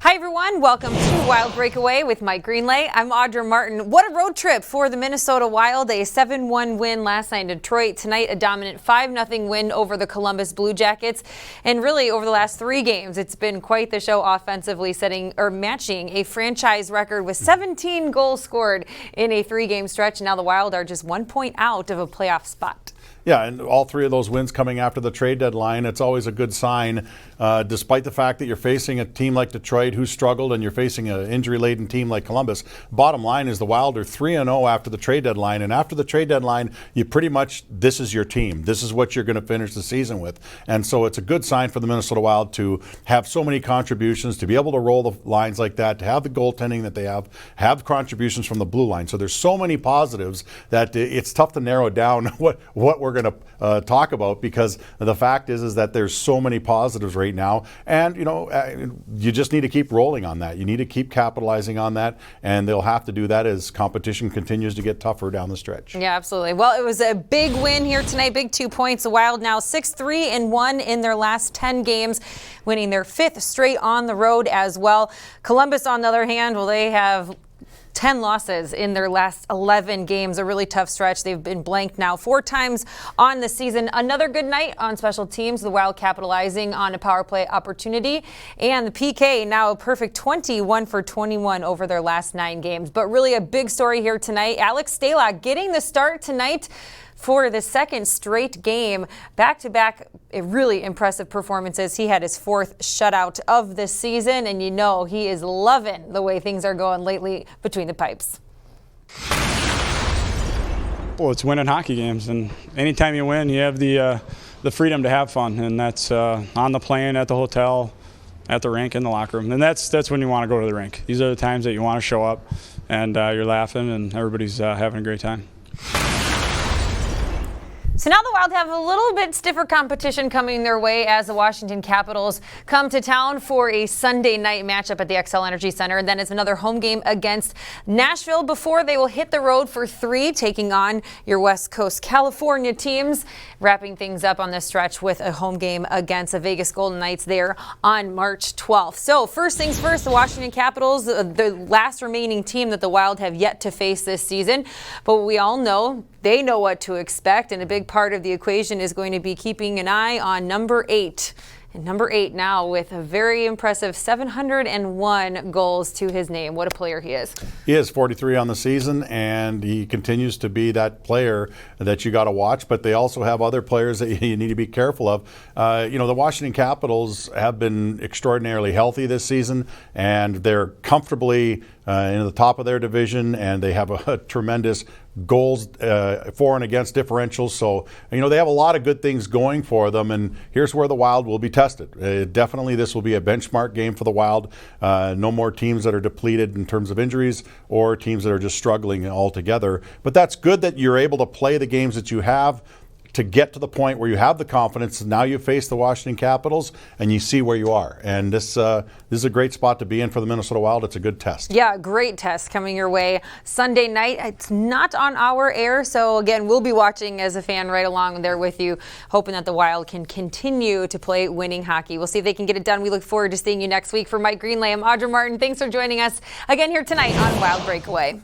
Hi everyone, welcome to Wild Breakaway with Mike Greenlay. I'm Audra Martin. What a road trip for the Minnesota Wild. A 7-1 win last night in Detroit. Tonight a dominant 5-0 win over the Columbus Blue Jackets. And really over the last 3 games, it's been quite the show offensively, matching a franchise record with 17 goals scored in a 3-game stretch. Now the Wild are just 1 point out of a playoff spot. Yeah, and all 3 of those wins coming after the trade deadline. It's always a good sign, despite the fact that you're facing a team like Detroit who struggled and you're facing an injury-laden team like Columbus. Bottom line is the Wild are 3-0 after the trade deadline, and after the trade deadline, you pretty much, this is your team. This is what you're going to finish the season with. And so it's a good sign for the Minnesota Wild to have so many contributions, to be able to roll the lines like that, to have the goaltending that they have contributions from the blue line. So there's so many positives that it's tough to narrow down what we're going to talk about, because the fact is that there's so many positives right now, and you just need to keep rolling on that. You need to keep capitalizing on that, and they'll have to do that as competition continues to get tougher down the stretch. Yeah, absolutely. Well, it was a big win here tonight, big 2 points. The Wild now 6-3-1 in their last 10 games, winning their 5th straight on the road as well. Columbus, on the other hand, well, they have 10 losses in their last 11 games, a really tough stretch. They've been blanked now 4 times on the season. Another good night on special teams, the Wild capitalizing on a power play opportunity. And the PK now a perfect 21 for 21 over their last 9 games. But really a big story here tonight. Alex Stalock getting the start tonight for the 2nd straight game. Back-to-back really impressive performances. He had his 4th shutout of the season, and he is loving the way things are going lately between the pipes. Well, it's winning hockey games, and anytime you win, you have the freedom to have fun, and that's on the plane, at the hotel, at the rink, in the locker room, and that's when you want to go to the rink. These are the times that you want to show up, and you're laughing, and everybody's having a great time. So now the Wild have a little bit stiffer competition coming their way as the Washington Capitals come to town for a Sunday night matchup at the XL Energy Center. And then it's another home game against Nashville before they will hit the road for 3, taking on your West Coast California teams, wrapping things up on this stretch with a home game against the Vegas Golden Knights there on March 12th. So first things first, the Washington Capitals, the last remaining team that the Wild have yet to face this season. But we all know they know what to expect, and a big part of the equation is going to be keeping an eye on number 8. And number 8 now with a very impressive 701 goals to his name. What a player he is. He is 43 on the season, and he continues to be that player that you got to watch. But they also have other players that you need to be careful of. The Washington Capitals have been extraordinarily healthy this season, and they're comfortably in the top of their division, and they have a tremendous goals for and against differentials. So, they have a lot of good things going for them, and here's where the Wild will be tested. Definitely this will be a benchmark game for the Wild. No more teams that are depleted in terms of injuries or teams that are just struggling altogether. But that's good that you're able to play the games that you have to get to the point where you have the confidence. Now you face the Washington Capitals and you see where you are. And this is a great spot to be in for the Minnesota Wild. It's a good test. Yeah, great test coming your way Sunday night. It's not on our air, so again, we'll be watching as a fan right along there with you, hoping that the Wild can continue to play winning hockey. We'll see if they can get it done. We look forward to seeing you next week. For Mike Greenlay, I'm Audra Martin. Thanks for joining us again here tonight on Wild Breakaway.